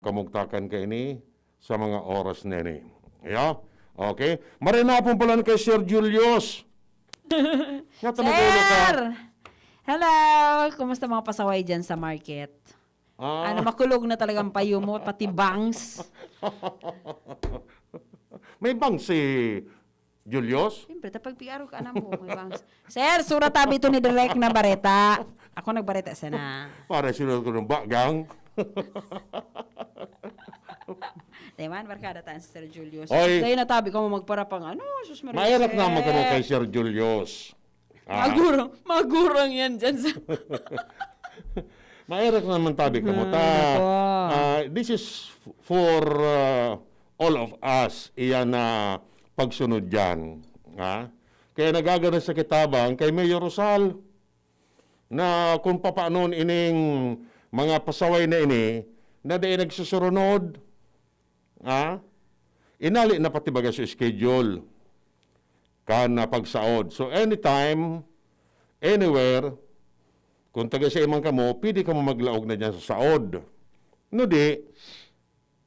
kamugtakan ka ini sa mga oras na ini. Yeah? Okay? Marinapon pala kay Sir Julius. Sir! Hello! Kumusta mga pasaway dyan sa market? Makulog na talagang payo mo, pati bangs. May bangs si Julius? Siyempre, tapag PR ka na mo, may bangs. Sir, surat tabi ito ni Direk na bareta. Ako nagbareta sana. Para sinunod ko ng bagang. Diman, barkada tayo si Sir Julius. Oy. Dahil natabi ko mo magparapang sus Maria. Mahirap naman kamo kay Sir Julius. Magurang yan dyan sa... Mahirap naman tabi ka mo. This is for all of us. Iyan na pagsunod dyan. Kaya nagagana sa kitabang kay Mayor Rosal na kung papaano ining mga pasaway na ini na di nagsusurunod. Inali na pati baga sa schedule. Kana pagsaod. So anytime, anywhere, kung taga sa imang kamo, pwede ka mo maglaog na dyan sa saod. No di,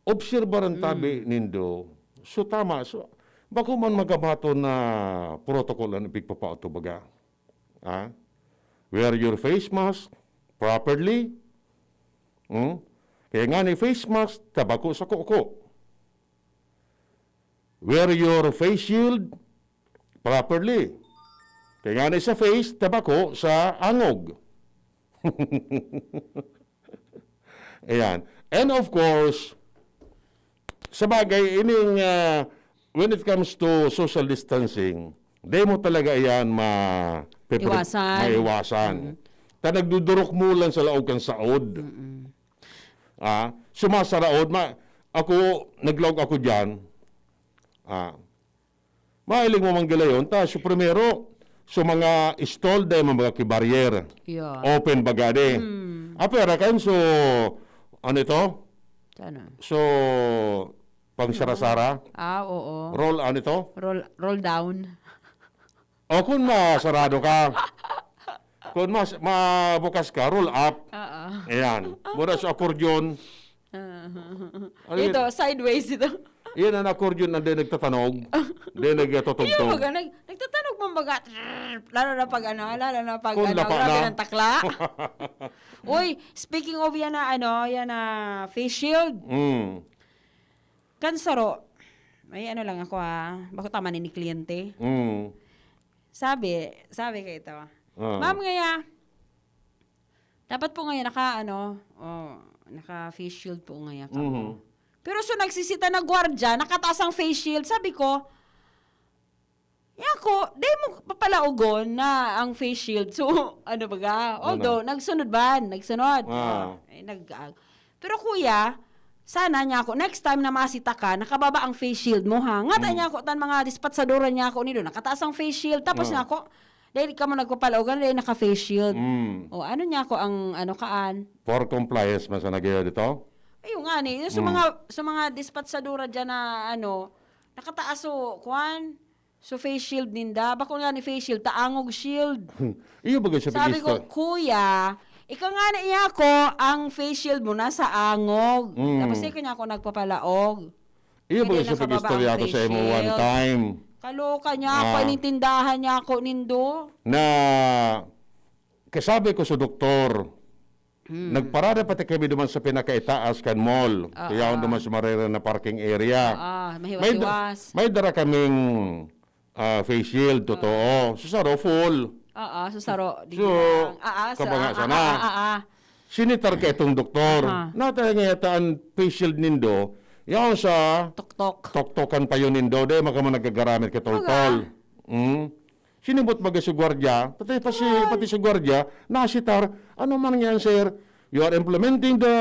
obserbaran tabi nindo. So tama. So, bako man magabato na protocol ang ipigpapauto baga. Wear your face mask properly. Kaya nga ni face mask, tabako sa kuko. Wear your face shield properly. Kaya nga ni sa face, tabako sa angog. Ayan. And of course, sa bagay, ining, when it comes to social distancing, di mo talaga yan maiwasan. Ta nagdudurok mo lang sa laog kang saod. Sumasaraod. Naglaog ako dyan. Mahiling mo manggalayon. So primero, mga stall dahil mga kibarrier. Yeah. Open bagade. Pero kan so, ano ito? Sana. So, pang sara-sara? Oo. Roll, ano ito? Roll down. O kung masarado ka, kung mabukas ka, roll up. Ayan. Mura sa accordion. Ito, sideways ito. Yan ang accordion na din nagtatanog. Din nagtutugtog. Nagtatanog mo baga. Lalo na pag Kung lapa grabe na. ng takla. Uy, speaking of yan na face shield. Kansaro. May lang ako bako tama ni kliyente. Sabi kayo ito. Ma'am ngaya, dapat po ngayon naka face shield po ngayon ka mo. Pero so nagsisita na gwardya, nakataas ang face shield, sabi ko, di mo papalaugon na ang face shield. So, although, nagsunod. Pero kuya, sana niya ako, next time na masita ka, nakababa ang face shield mo ha. Ngata niya ako, mga dispatsadora niya ako nito, nakataas ang face shield. Tapos niya ako, dahil ka mo nagpapalaugan, dahil naka-face shield. Ano niya ako ang kaan? For compliance, mas nagayo dito? Ayun nga ni, sa mga dispatsadora dyan na nakataas so face shield ninda, bako nga ni face shield, taangog shield. Iyo bagay sa sabi ko, kuya, ikaw nga na iya ko, ang face shield mo na sa angog. Tapos ikaw niya ako nagpapalaog. Iyo bagay sa pag-istorya ako sa imo one time. Kaloka niya ako, inintindahan niya ako nindo. Na, kasabi ko sa doktor, nagparada pati kami duman sa pinakaitaas kan mall. Kaya duman sa marera na parking area. Mahiwas-hiwas. May dara kaming face shield, totoo. Susaro, full. Susaro. Kabangasa na. Sinitar ka itong doktor. Natay nga yata ang face shield nindo, yan sa tok-tokan pa yun nindo, dahil makamanagagaramit ka tol-tol. Sinibot baga si gwardiya, pati si gwardiya, nasitar, ano man yan, sir? You are implementing the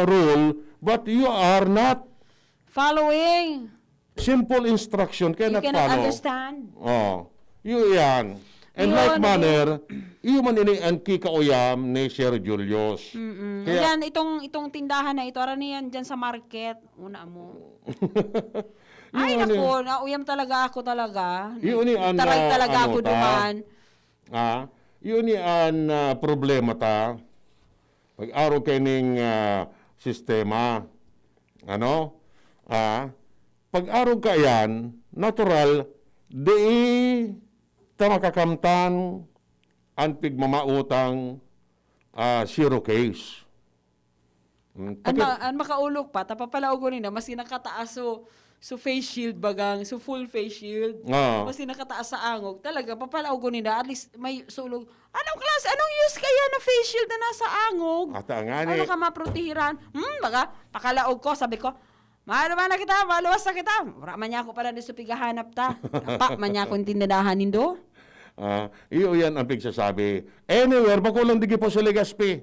rule, but you are not following. Simple instruction, cannot follow. You cannot understand. Yan. And like manner, iyo man ini ang kikauyam ni Sir Julius. Kaya, yan, itong tindahan na ito, niyan dyan sa market, una mo. Ay, naku, nauyam talaga ako talaga. Taray talaga ako duman. Yun ang problema ta. Pag-araw kayo ng sistema. Ano? Pag-arog ka yan, natural, di ta makakamtan ang pigmamautang zero case. An makaulog pa, tapapalaog ko nina, mas nakataas so face shield bagang, so full face shield. Mas nakataas sa angog. Talaga, papalaog ko nina, at least may sulog. Anong klase, anong use kaya na face shield na nasa angog? Ano ka maprotihiran? Baga, pakalaog ko, sabi ko, mahal na kita, maluwas na kita. Wala man niya ako pala sa pigahanap ta. Apa, man niya akong tindadahan nindo. Iyo yan ang pigsasabi. Anywhere, bakulang digi po sa Legaspi.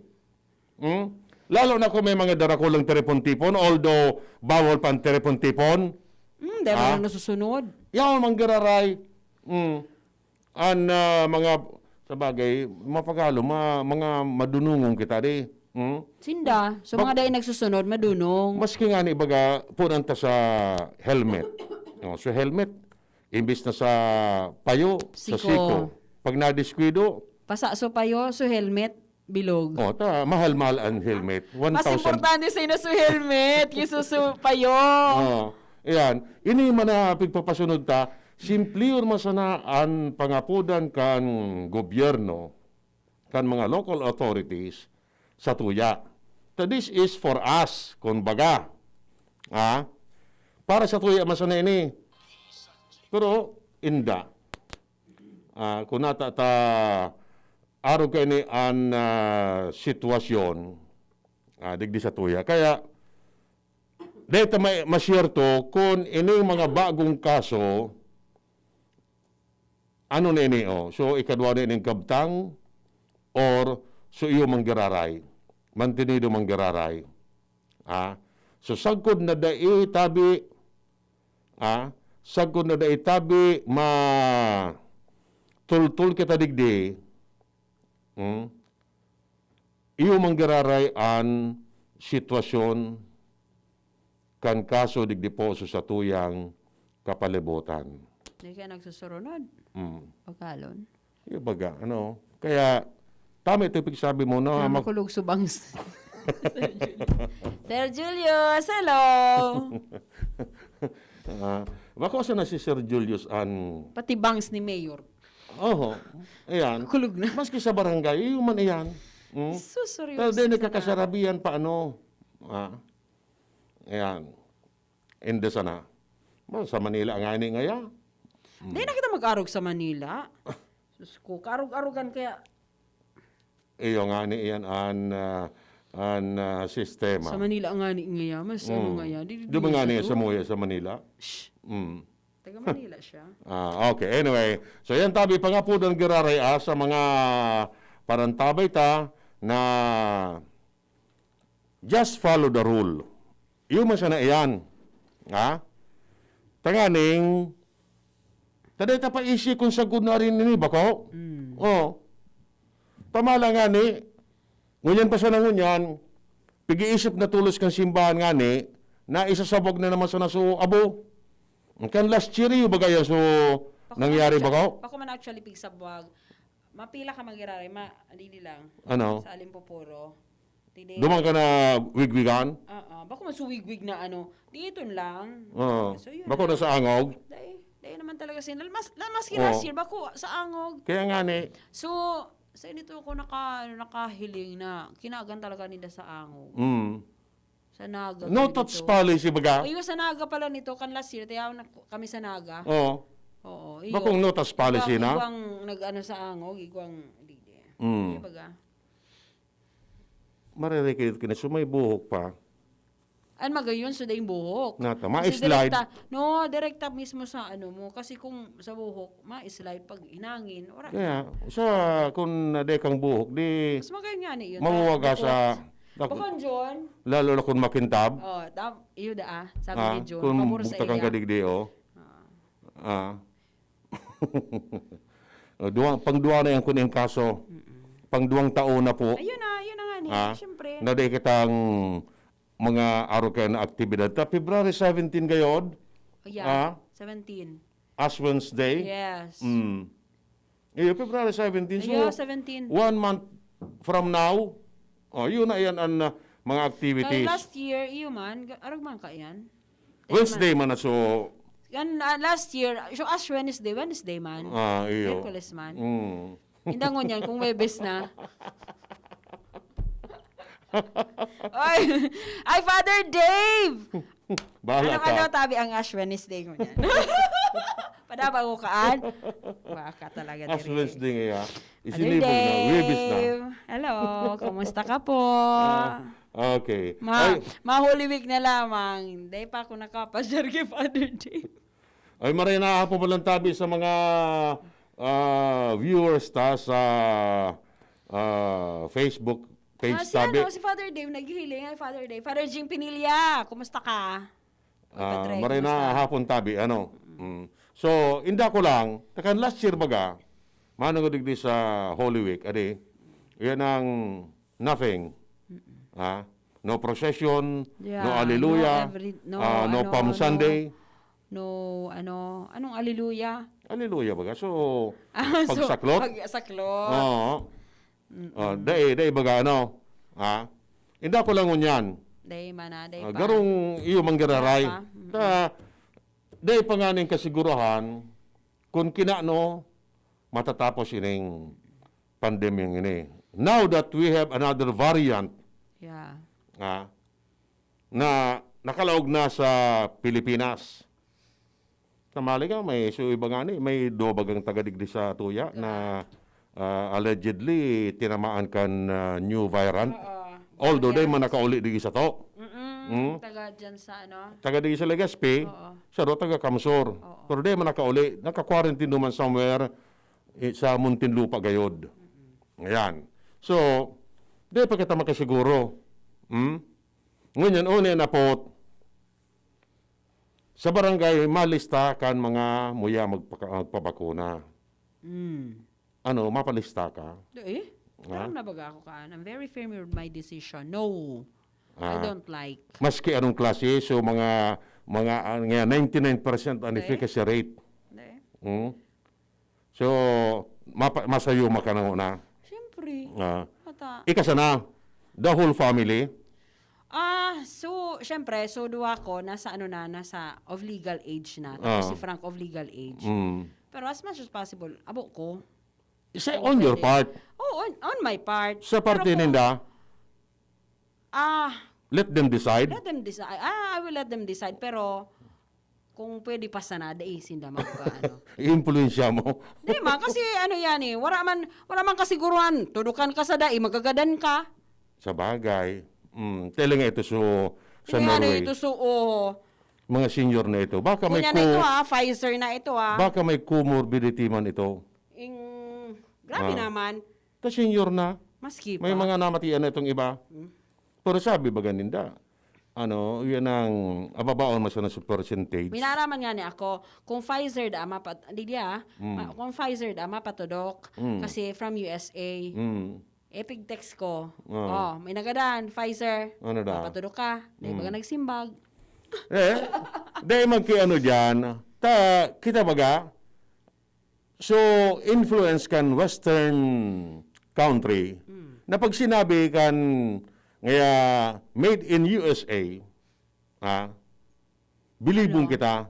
Lalo na kung may mga darakulang terepon-tipon, although bawal pa ang terepon-tipon. Dahil mo nasusunod. Yan, manggiraray. Ang mga, sabagay, mapagalo, mga madunungong kita di. Sinda, so mga dahil nagsusunod, madunong. Maski nga ni baga, punanta sa helmet. So helmet, imbis na sa payo, sa siko. Pag na-diskwido, pasaso payo, so helmet, bilog. Mahal-mahal ang helmet. 1,000. Mas importante sa ina so helmet, kisuso payo. Ayan. Ini man na pigpapasunod ta, simpli or masana ang pangapudan kan gobyerno, kan mga local authorities, sa tuya. So this is for us, kumbaga. Para sa tuya masana ini. Pero, inda. Kung nata araw kayo ni ang sitwasyon, digdi sa tuya. Kaya, dito may masyerto kung ini mga bagong kaso, ano na ini, So, ikadwa na ining kabtang, or so iyo manggiraray. Mantinido manggiraray. So, sagkod na dai tabi, sagkod na dai tabi, tultul kita digdi, iyo manggiraray ang sitwasyon kan kaso digdi po sa tuyang kapalibutan. Hindi kaya nagsusurunod. Pagkalon. Iyo baga, kaya, tama ito sabi mo, no? Makulog subang. Sir Julius, hello! Bako sa na si Sir Julius pati bangs ni Mayor. Ayan. Kulog na. Maski sa barangay, yung man iyan. Susuryo. Pero din nagkakasarabihan pa ayan. Inde sana. Sa Manila ang ani ngaya. Di na kita mag-arog sa Manila. Sus ko, karog-arogan kaya. Iyo nga ni iyan ang sistema. Sa Manila ang ani ngaya. Mas ano ngaya. Di ba nga niya sa Manila? Shh. Taga Manila siya. Okay, anyway. So yan tabi pangapudan giraray sa mga parantabay ta na just follow the rule. Iyo man siya na iyan. Tanganing taday ta pa isi kung sagod na rin nini bako. Tamala nga ni ngunyan pa siya na ngunyan pigi-isip na tulos kang simbahan nga ni na isasabog na naman sa naso abo. Kan last year yung bagay so nangyari ba ko? Bako man actually pigsabwag. Mapila ka magiraray, dili lang. Ano? Sa Alimpoporo. Dumang ka na wigwigan? Bako man suwigwig na dito lang. So, bako na sa angog? Dahil naman talaga sin. Mas last year, bako sa angog. Kaya nga ni. So, sa inito ako nakahiling na kinagan talaga nila sa angog. Sa Naga. No touch policy baga? Iyo sa Naga pala nito kan last year tayaw na kami sa Naga. Oo. Iyo. Bakong no touch policy na? Igwang nag-ano sa angog, igwang dide. Iyo baga. Maririkit ka na sumay buhok pa. An magayon so daing buhok. Nata, ma-slide. Direkta mismo sa mo kasi kung sa buhok, ma-slide pag inangin. Kaya, kung nadekang buhok, di mas magayon nga ni yun. mawawaga sa Bakon John. lalo na kung makintab. Iyo sabi ni John. Kung Pabor sa bukta kang iya. kadigdi, pangduwa na yan kuning kaso. Pangduwang taon na po. Ayun na nga ni. Siyempre. Naday kitang mga araw kayo na aktibidad. February 17 gayod. 17. Ash Wednesday. Yes. February 17. So, 17. 1 month from now, yun na yan ang mga activities. Kaya last year, iyo man, arag man ka yan. Wednesday man na so. Yan, last year, so Ash Wednesday man. Iyo. Merkules man. Indangon yan kung Webes na. Ay, Father Dave! Bahala ka. Ano tabi ang Ash Wednesday ko niyan? Padaba ko kaan? Baka talaga. Ash Wednesday nga. Father Dave! Hello, kumusta ka po? Okay. Holy Week na lamang. Hindi pa ako nakapasyar kay Father Dave. Ay, maray na po palang tabi sa mga viewers sa Facebook page tabi. Si Father Dave, naghihiling. Ay, Father Dave. Father Jing Pinilla, kumusta ka? Maray na hapon tabi. So, inda ko lang, takan last year baga, manong digdi sa Holy Week, adi, yan ang nothing. No procession, no hallelujah, no Palm Sunday. Anong hallelujah? Hallelujah baga. So, pagsaklot. Pagsaklot. Oo. Day baga Inda ko lang unyan. Day pa. Garong iyo manggiraray. Day pa nga ning kasigurahan kung kinano matatapos ining pandemyang ini. Now that we have another variant na nakalaog na sa Pilipinas. Kamali ka, may iba nga may do bagang tagadigdi sa tuya na allegedly tinamaan kan new variant. Although day man nakauli digi sa to. Taga dyan sa Taga digi sa Legazpi, sa do taga Kamsor. Pero day man nakauli, naka-quarantine naman somewhere sa Muntinlupa gayod. Ayan. So, day pa kita makasiguro. Ngunyan una na po sa barangay malista kan mga muya magpabakuna. Mapalista ka? Parang nabaga ako kaan. I'm very firm with my decision. No. I don't like. Maski anong klase, so mga 99% ang efficacy rate. So, masayo ka na una. Siyempre. Ikasa na, the whole family. So, syempre, duwa ko, nasa of legal age na. Tapos si Frank of legal age. Pero as much as possible, abo ko. Say on your part. On my part. Sa parte ninda, let them decide. I will let them decide. Pero, kung pwede pa sana, sinda I-influensya mo. Di man, kasi wala man kasiguruhan. Tudukan ka sa magagadan ka. Sa bagay. Tele nga ito sa Norway. Mga senior na ito. Baka may Pfizer na ito Baka may comorbidity man ito. Grabe naman. Ta senior na. Maski pa. May mga namatian na itong iba. Pero sabi ba ganinda? Yan ang ababaon mo sa percentage. Minaraman nga ni ako, kung Pfizer kung Pfizer mapatudok, kasi from USA, epic text ko, may nagadan, Pfizer, mapatudok ka, dahil baga nagsimbag. Dahil dyan, kita baga, so influence kan Western country, na pag sinabi kan made in USA, bilibong kita.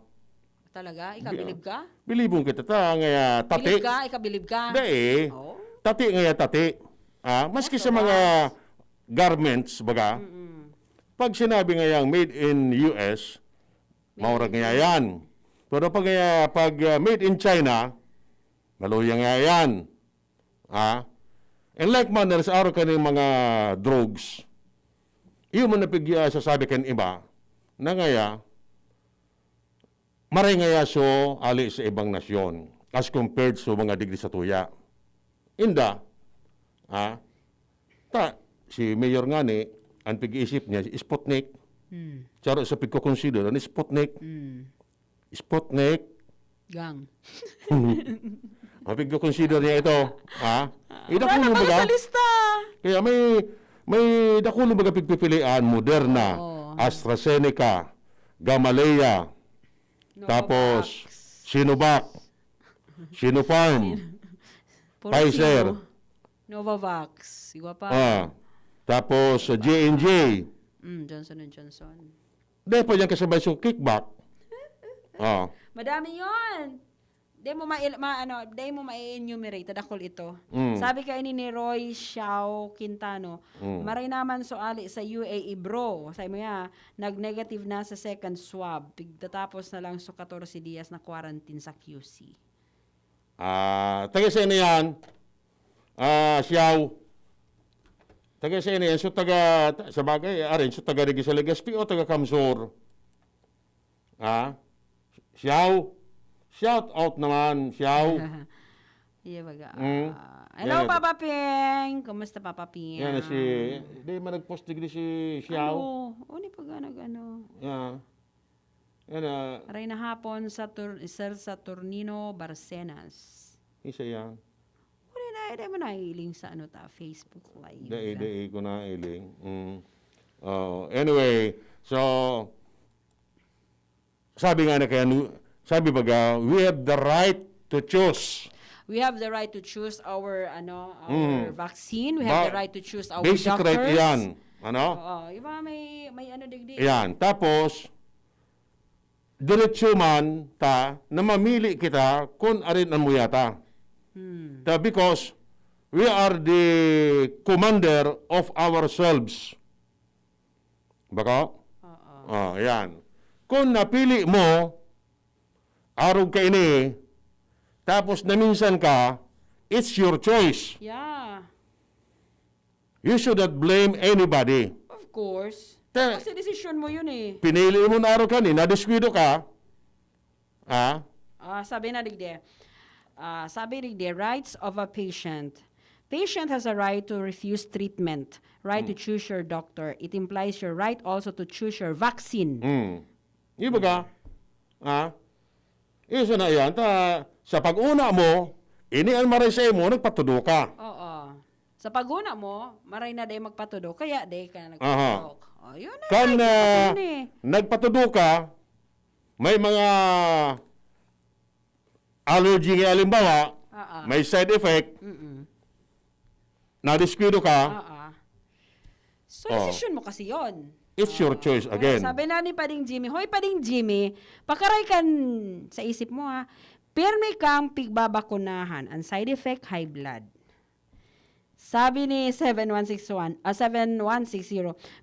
Talaga? Ika-bilib ka? Bilibong kita. Tati. Bilib ka? Ika-bilib ka? Tati tati. Maski sa mga garments, baga, pag sinabi made in US, maurag yan. Pero pag made in China, maluya yan. And like manner, sa araw kaning mga drugs, iyo man napigya sasabi kan iba, na maray so ali sa ibang nasyon, as compared sa mga digdi sa tuya. Inda, si Mayor nga ang pag-iisip niya, Sputnik, charo sa pagko-consider, Sputnik, Sputnik, gang. Ang pagko-consider niya ito, Wala na sa lista. Kaya may dakulo baga pagpipilian, Moderna, AstraZeneca, Gamaleya, tapos Sinovac, Sinopharm, Pfizer, Novavax, iwa pa. Tapos J&J. Johnson & Johnson. Dahil pa dyan kasabay sa kickback. Oh. Madami yon. Di mo ma-enumerate, tadakol ito. Sabi kay ni Roy Xiao Quintano, maray naman suali sa UAE bro. Sabi mo nga, nag-negative na sa second swab. Pigtatapos na lang sa 14 dias na quarantine sa QC. Taga sa inyo yan, Xiao. Taga sa inyo yan, so taga, sa bagay, arin, so taga Rigi sa Legaspi o taga Kamsur. Xiao. Shout out naman, Xiao. Iya baga. Hello, Yan. Papa Ping. Kumusta, Papa Ping? Yan si, di man nag-post digli si Xiao. Ni pag ano. Yan. Yan Aray na hapon sa Saturnino Barcenas. isa yan. Wala na, mo nailing sa Facebook Live. Dai ko na iling. Anyway, so, sabi nga na kaya, sabi baga, we have the right to choose. We have the right to choose our vaccine. We have the right to choose our Basic doctors. right yan. Ano? Oo, iba may digdi. Yan. Tapos, diretso man ta na mamili kita kung arin ang muyata. Because we are the commander of ourselves. Baka? Yan. Kung napili mo, araw ka ini, tapos na minsan ka, it's your choice. Yeah. You should not blame anybody. Of course. Kasi decision mo yun eh. Pinili mo na araw ka ni, nadiskwito ka. Sabi na digde. Rights of a patient. Patient has a right to refuse treatment, right to choose your doctor. It implies your right also to choose your vaccine. Iba ka? Isa na yan, sa pag-una mo, ini ang maray sa mo, nagpatudo ka. Oo. Sa pag-una mo, maray na day magpatudo, kaya day ka nagpatudo. Yun na. Kan nagpatudo ka, may mga allergy nga alimbawa, may side effect, nadiskwido ka. So, decision mo kasi yon. It's your choice again. Sabi na ni Pading Jimmy, hoy Pading Jimmy, pakaray kan sa isip mo pirmi kang pigbabakunahan. Ang side effect, high blood. Sabi ni 7160,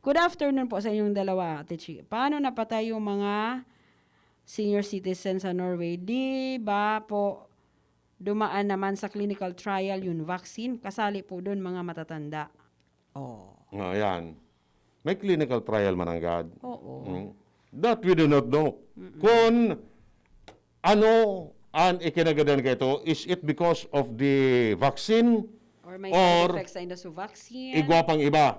good afternoon po sa inyong dalawa, Ate Chie. Paano napatay yung mga senior citizens sa Norway? Di ba po dumaan naman sa clinical trial yung vaccine? Kasali po doon mga matatanda. Yan. May clinical trial man ang God. Oo. That we do not know. Kung ano ang ikinagadan ka ito, is it because of the vaccine or may side effects sa inda sa vaccine? Igwapang iba.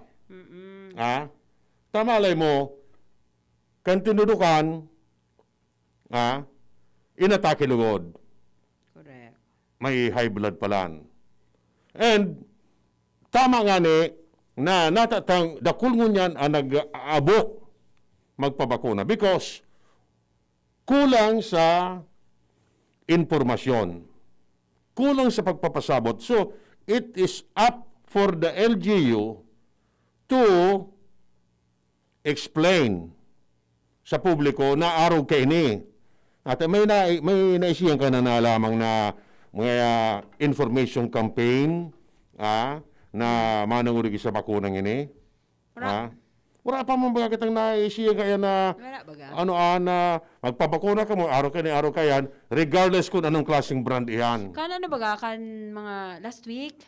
Tamalay mo, kan tinudukan, inatake lugod. Correct. May high blood palan. And, tama nga ni, na natatang dakul ngunyan ang nag-aabok magpabakuna because kulang sa informasyon, kulang sa pagpapasabot. So, it is up for the LGU to explain sa publiko na araw ka ini. At may naisiyang ka na lamang na mga information campaign, na manangurigi sa bakunang ini. Wala pa mong baga kitang naisiya kaya na magpapakuna ka mo, araw ka yan, regardless kung anong klaseng brand iyan. Kan mga last week,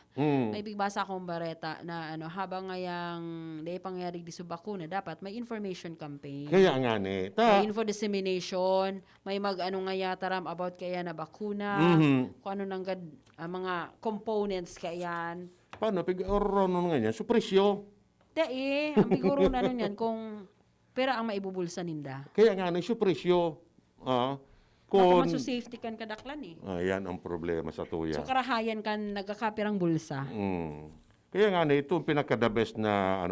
may bigbasa akong bareta na habang ngayang day pangyari di sa bakuna, dapat may information campaign. Kaya nga ni. May info dissemination, may ngayataram about kaya na bakuna, kung ano nang mga components kayan. Paano? Pag-orono nga yan, supresyo. Ang biguro na nun yan kung pera ang maibubulsa ninda. Kaya nga, supresyo. Kung safety kan kadaklan yan ang problema sa tuya. So karahayan kan nagkakapirang bulsa. Kaya nga ito pinaka-the best na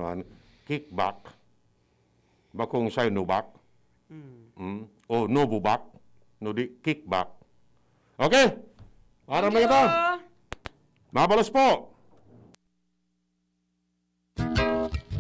kickback. Bakong Sinovac. O Novovac. No di kickback. Okay? Para may ito. Mabalas po.